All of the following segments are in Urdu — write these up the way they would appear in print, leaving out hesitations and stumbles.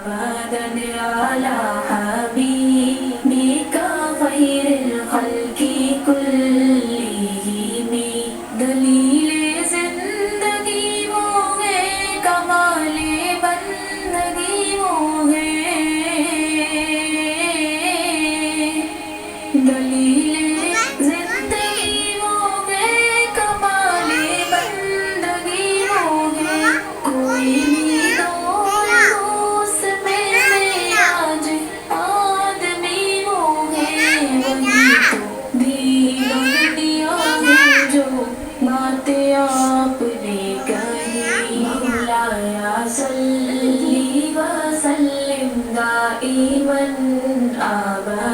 على حبيبك خير الخلق كلهم دلیل زندگی وہ ہے کمال بندگی وہ ہے دلیل زندگی وہ ہے کمال بندگی وہ ہے کوئی بھی دوست میں آج آدمی وہ ہے وہی تو دین و دنیا ہے جو باتیں آپ نے کہی مولایا صلی وسلم دائما ابدا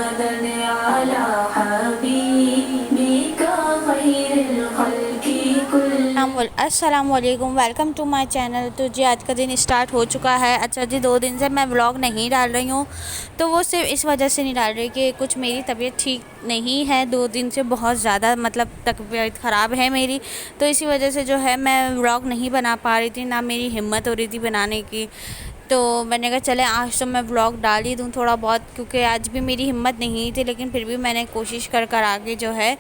على حبیبک خیر الخلق کل السلام علیکم، ویلکم ٹو مائی چینل۔ تو جی آج کا دن اسٹارٹ ہو چکا ہے۔ اچھا جی 2 دن سے میں ولاگ نہیں ڈال رہی ہوں، تو وہ صرف اس وجہ سے نہیں ڈال رہی کہ کچھ میری طبیعت ٹھیک نہیں ہے، 2 دن سے بہت زیادہ طبیعت خراب ہے میری، تو اسی وجہ سے جو ہے میں ولاگ نہیں بنا پا رہی تھی، نہ میری ہمت ہو رہی تھی بنانے کی۔ تو میں نے کہا چلے آج تو میں ولاگ ڈال ہی دوں تھوڑا بہت، کیونکہ آج بھی میری ہمت نہیں تھی، لیکن پھر بھی میں نے کوشش کر آگے جو ہے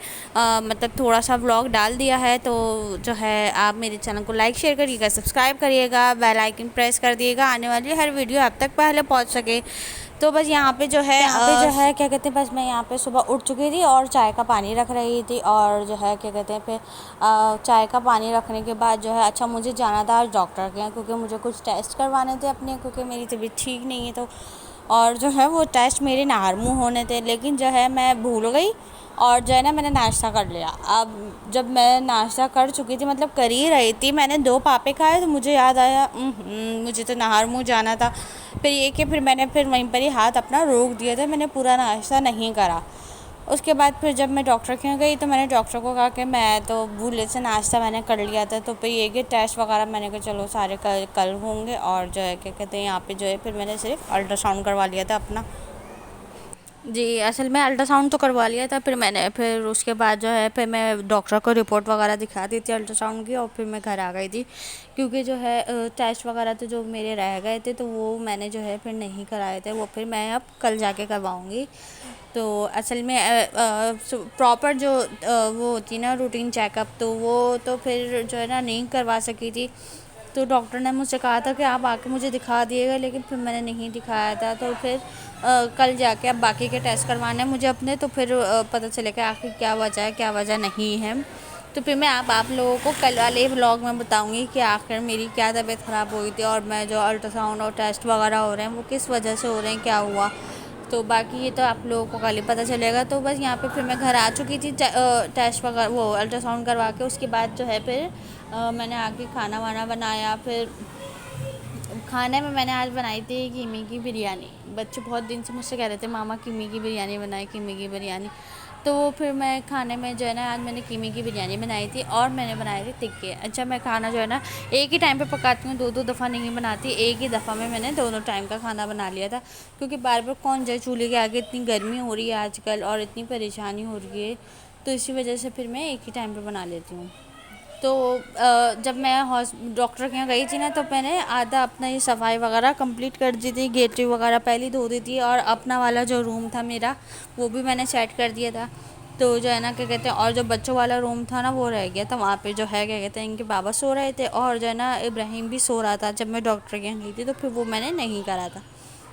تھوڑا سا ولاگ ڈال دیا ہے۔ تو جو ہے آپ میرے چینل کو لائک شیئر کریے گا، سبسکرائب کریے گا، بیل آئیکن پریس کر دیے گا، آنے والی ہر ویڈیو آپ تک پہلے پہنچ سکے۔ تو بس یہاں پہ جو ہے کیا کہتے ہیں، بس میں یہاں پہ صبح اٹھ چکی تھی اور چائے کا پانی رکھ رہی تھی، اور جو ہے کیا کہتے ہیں پھر چائے کا پانی رکھنے کے بعد جو ہے اچھا مجھے جانا تھا ڈاکٹر کے یہاں، کیونکہ مجھے کچھ ٹیسٹ کروانے تھے اپنے، کیونکہ میری طبیعت ٹھیک نہیں ہے، تو اور جو ہے وہ ٹیسٹ میرے نہار منہ ہونے تھے، لیکن جو ہے میں بھول گئی اور جو ہے نا میں نے ناشتہ کر لیا۔ اب جب میں ناشتہ کر چکی تھی، مطلب کر ہی رہی تھی، میں نے 2 پاپے کھائے تو مجھے یاد آیا مجھے تو نہار منہ جانا تھا۔ پھر یہ کہ پھر میں نے وہیں پر ہی ہاتھ اپنا روک دیا تھا، میں نے پورا ناشتہ نہیں کرا۔ اس کے بعد پھر جب میں ڈاکٹر کے یہاں گئی تو میں نے ڈاکٹر کو کہا کہ میں تو بھولے سے ناشتہ میں نے کر لیا تھا، تو پھر یہ کہ ٹیسٹ وغیرہ میں نے کہا چلو سارے کل ہوں گے، اور جو ہے کیا کہتے ہیں یہاں پہ جو ہے پھر میں نے صرف الٹرا ساؤنڈ کروا لیا تھا اپنا۔ جی اصل میں الٹرا ساؤنڈ تو کروا لیا تھا، پھر اس کے بعد جو ہے پھر میں ڈاکٹر کو رپورٹ وغیرہ دکھا دی تھی الٹرا ساؤنڈ کی، اور پھر میں گھر آ گئی تھی، کیونکہ جو ہے ٹیسٹ وغیرہ تو جو میرے رہ گئے تھے تو وہ میں نے جو ہے پھر نہیں کرائے تھے، وہ پھر میں اب کل جا کے کرواؤں گی۔ تو اصل میں پراپر جو وہ ہوتی نا روٹین چیک اپ، تو وہ تو پھر جو ہے نا نہیں کروا سکی تھی، تو ڈاکٹر نے مجھ سے کہا تھا کہ آپ آ کے مجھے دکھا دیے گا، لیکن پھر میں نے نہیں دکھایا تھا، تو پھر کل جا کے اب باقی کے ٹیسٹ کروانے ہیں مجھے اپنے، تو پھر پتہ چلے کہ آخر کیا وجہ ہے کیا وجہ نہیں ہے۔ تو پھر میں آپ لوگوں کو کل والے ولاگ میں بتاؤں گی کہ آخر میری کیا طبیعت خراب ہوئی تھی، اور میں جو الٹرا ساؤنڈ اور ٹیسٹ وغیرہ ہو رہے ہیں وہ کس وجہ سے ہو رہے ہیں، کیا ہوا، تو باقی یہ تو آپ لوگوں کو کل ہی پتہ چلے گا۔ تو بس یہاں پہ پھر میں گھر آ چکی تھی ٹیسٹ وغیرہ وہ الٹرا ساؤنڈ کروا کے، اس کے بعد جو ہے پھر میں نے آ کے کھانا وانا بنایا۔ پھر کھانے میں نے آج بنائی تھی قیمے کی بریانی، بچے بہت دن سے مجھ سے کہہ رہے تھے ماما قیمے کی بریانی بنائے، قیمے کی بریانی، تو پھر میں کھانے میں جو ہے نا آج میں نے قیمے کی بریانی بنائی تھی، اور میں نے بنائے تھے ٹکے۔ اچھا میں کھانا جو ہے نا ایک ہی ٹائم پہ پکاتی ہوں، 2 دفعہ نہیں بناتی، ایک ہی دفعہ میں نے دونوں ٹائم کا کھانا بنا لیا تھا، کیونکہ بار بار کون جائے چولہے کے آگے، اتنی گرمی ہو رہی ہے آج کل اور اتنی پریشانی ہو رہی ہے، تو اسی وجہ سے پھر میں ایک ہی ٹائم پہ بنا لیتی ہوں۔ تو جب میں ڈاکٹر کے یہاں گئی تھی نا، تو میں نے آدھا اپنا یہ صفائی وغیرہ کمپلیٹ کر دی تھی، گیٹری وغیرہ پہلے دھو دی تھی، اور اپنا والا جو روم تھا میرا وہ بھی میں نے سیٹ کر دیا تھا، تو جو ہے نا کیا کہتے ہیں، اور جو بچوں والا روم تھا نا وہ رہ گیا تھا، وہاں پہ جو ہے کیا کہتے ہیں ان کے بابا سو رہے تھے، اور جو ہے نا ابراہیم بھی سو رہا تھا جب میں ڈاکٹر کے یہاں گئی تھی، تو پھر وہ میں نے نہیں کرا تھا،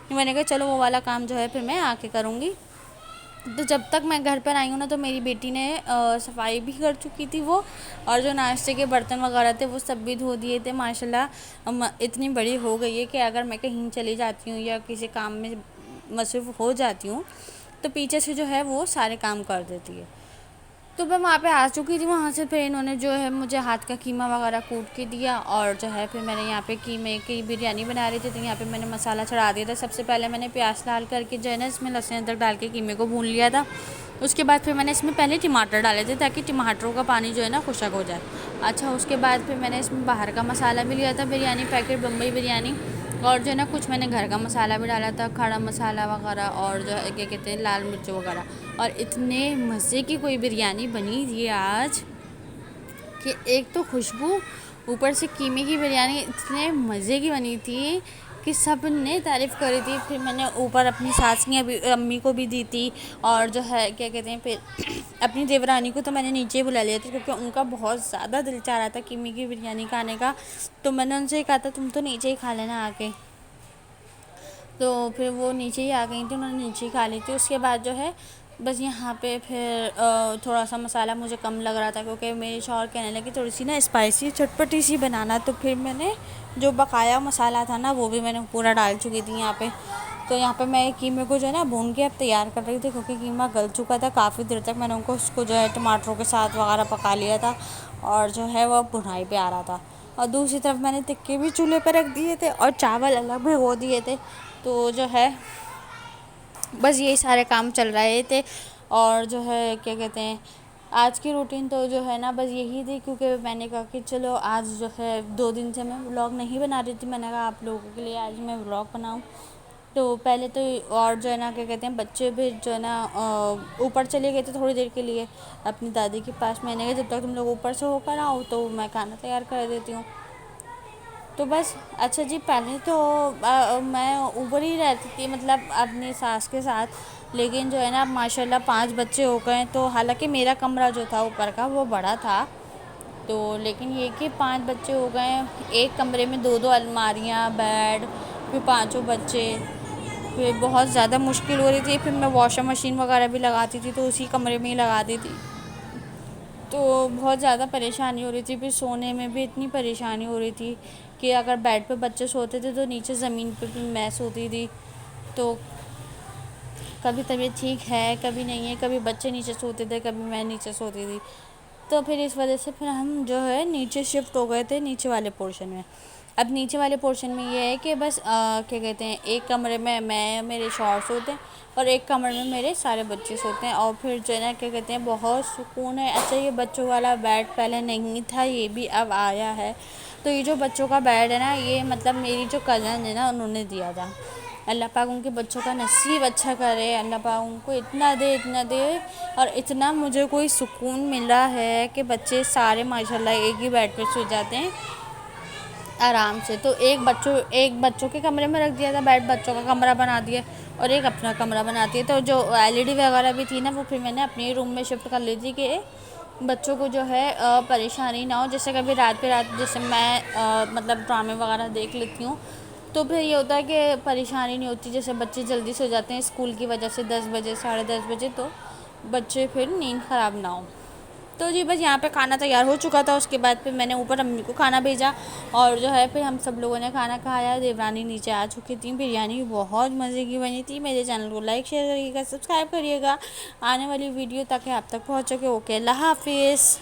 میں نے کہا چلو وہ والا کام جو ہے پھر میں آ کے کروں گی۔ تو جب تک میں گھر پر آئی ہوں نا تو میری بیٹی نے صفائی بھی کر چکی تھی وہ، اور جو ناشتے کے برتن وغیرہ تھے وہ سب بھی دھو دیے تھے، ماشاءاللہ اتنی بڑی ہو گئی ہے کہ اگر میں کہیں چلی جاتی ہوں یا کسی کام میں مصروف ہو جاتی ہوں تو پیچھے سے جو ہے وہ سارے کام کر دیتی ہے۔ تو میں وہاں پہ آ چکی تھی، وہاں سے پھر انہوں نے جو ہے مجھے ہاتھ کا قیمہ وغیرہ کوٹ کے دیا، اور جو ہے پھر میں نے یہاں پہ قیمے کی بریانی بنا رہی تھی، تو یہاں پہ میں نے مسالہ چڑھا دیا تھا۔ سب سے پہلے میں نے پیاز ڈال کر کے جو ہے نا اس میں لہسن ادرک ڈال کے قیمے کو بھون لیا تھا، اس کے بعد پھر میں نے اس میں پہلے ٹماٹر ڈالے تھے تاکہ ٹماٹروں کا پانی جو ہے نا خشک ہو جائے۔ اچھا اس کے بعد پھر میں نے اس میں باہر کا مسالہ بھی لیا تھا، بریانی پیکٹ بمبئی بریانی، اور جو ہے نا کچھ میں نے گھر کا مسالہ بھی ڈالا تھا، کھڑا مسالہ وغیرہ، اور جو ہے کیا کہتے ہیں لال مرچ وغیرہ، اور اتنے مزے کی کوئی بریانی بنی تھی آج کہ ایک تو خوشبو، اوپر سے قیمے کی بریانی اتنے مزے کی بنی تھی کہ سب نے تعریف کری تھی. پھر میں نے اوپر اپنی ساس کی امی کو بھی دی تھی, اور جو ہے کیا کہتے ہیں پھر اپنی دیورانی کو تو میں نے نیچے بلا لیا تھا, کیونکہ ان کا بہت زیادہ دل چاہ رہا تھا قیمے کی بریانی کھانے کا. تو میں نے ان سے کہا تھا تم تو نیچے ہی کھا لینا آ کے. تو پھر وہ نیچے ہی آ گئی تھیں, انہوں نے نیچے ہی کھا لی تھی. اس کے بعد جو ہے بس یہاں پہ پھر تھوڑا سا مسالہ مجھے کم لگ رہا تھا, کیونکہ میرے شوہر کہنے لگے تھوڑی سی نا اسپائسی چٹپٹی سی بنانا. تو پھر میں نے جو بقایا مسالہ تھا نا وہ بھی میں نے پورا ڈال چکی تھی یہاں پہ. تو یہاں پہ میں قیمے کو جو ہے نا بھون کے اب تیار کر رہی تھی, کیونکہ قیمہ گل چکا تھا کافی دیر تک. میں نے اس کو جو ہے ٹماٹروں کے ساتھ وغیرہ پکا لیا تھا, اور جو ہے وہ بھنائی پہ آ رہا تھا. اور دوسری طرف میں نے ٹکے بھی چولہے پہ رکھ دیے تھے, اور چاول الگ بھگو دیے تھے. تو جو ہے بس یہی سارے کام چل رہے تھے. اور جو ہے کیا کہتے ہیں آج کی روٹین تو جو ہے نا بس یہی تھی, کیونکہ میں نے کہا کہ چلو آج جو ہے 2 دن سے میں ولاگ نہیں بنا رہی تھی. میں نے کہا آپ لوگوں کے لیے آج میں ولاگ بناؤں. تو پہلے تو اور جو ہے نا کیا کہتے ہیں بچے بھی جو ہے نا اوپر چلے گئے تھے تھوڑی دیر کے لیے اپنی دادی کے پاس. میں نے کہا جب تک تم لوگ اوپر سے ہو کر آؤ تو میں کھانا تیار کر دیتی ہوں. تو بس اچھا جی, پہلے تو میں اوپر ہی رہتی تھی, مطلب اپنی ساس کے ساتھ. لیکن جو ہے نا اب ماشاء اللہ 5 بچے ہو گئے, تو حالانکہ میرا کمرہ جو تھا اوپر کا وہ بڑا تھا, تو لیکن یہ کہ 5 بچے ہو گئے, ایک کمرے میں 2 الماریاں, بیڈ, پھر 5 بچے. پھر بہت زیادہ مشکل ہو رہی تھی. پھر میں واشنگ مشین وغیرہ بھی لگاتی تھی تو اسی کمرے میں ہی لگاتی تھی. تو بہت زیادہ پریشانی ہو رہی تھی. پھر سونے میں بھی اتنی پریشانی ہو رہی تھی کہ اگر بیڈ پہ بچے سوتے تھے تو نیچے زمین پہ بھی میں سوتی تھی. تو کبھی طبیعت ٹھیک ہے کبھی نہیں ہے, کبھی بچے نیچے سوتے تھے کبھی میں نیچے سوتی تھی. تو پھر اس وجہ سے پھر ہم جو ہے نیچے شفٹ ہو گئے تھے نیچے والے پورشن میں. اب نیچے والے پورشن میں یہ ہے کہ بس کیا کہتے ہیں ایک کمرے میں میرے شوہر سوتے ہیں, اور ایک کمرے میں میرے سارے بچے سوتے ہیں. اور پھر جو ہے نا کیا کہتے ہیں بہت سکون ہے. اچھا یہ بچوں والا بیڈ پہلے نہیں تھا, یہ بھی اب آیا ہے. تو یہ جو بچوں کا بیڈ ہے نا یہ مطلب میری جو کزن ہے نا انہوں نے دیا تھا. اللہ پاک ان کے بچوں کا نصیب اچھا کرے, اللہ پاک ان کو اتنا دے. اور اتنا مجھے کوئی سکون ملا ہے کہ بچے سارے ماشاءاللہ ایک ہی بیڈ پہ سو جاتے ہیں آرام سے. تو ایک بچوں کے کمرے میں رکھ دیا تھا بیڈ, بچوں کا کمرہ بنا دیا, اور ایک اپنا کمرہ بناتی ہے. تو جو LED وغیرہ بھی تھی نا وہ پھر میں نے اپنے روم میں شفٹ کر لی تھی کہ بچوں کو جو ہے پریشانی نہ ہو. جیسے کبھی رات پہ رات جیسے میں مطلب ڈرامے وغیرہ دیکھ لیتی ہوں, تو پھر یہ ہوتا ہے کہ پریشانی نہیں ہوتی. جیسے بچے جلدی سو جاتے ہیں اسکول کی وجہ سے 10 بجے 10:30 بجے, تو بچے پھر نیند خراب نہ ہو. تو جی بس یہاں پہ کھانا تیار ہو چکا تھا. اس کے بعد پھر میں نے اوپر امی کو کھانا بھیجا, اور جو ہے پھر ہم سب لوگوں نے کھانا کھایا. دیورانی نیچے آ چکی تھیں. بریانی بہت مزے کی بنی تھی. میرے چینل کو لائک شیئر کریے گا, سبسکرائب کریے گا آنے والی ویڈیو تاکہ آپ تک پہنچ سکے. اوکے, اللہ حافظ.